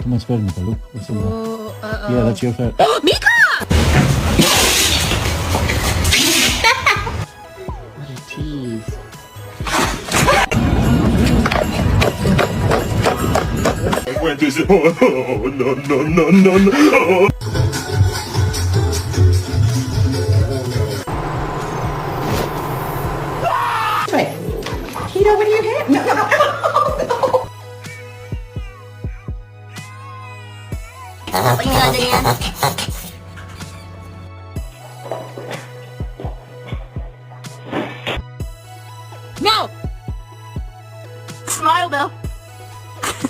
my sperm, Mika. Look. What's in there? Oh, Yeah, that's your fat. Mika! What a tease. When this oh no. Wait. Keto, what do you have? No. Pwede nga dyan yan.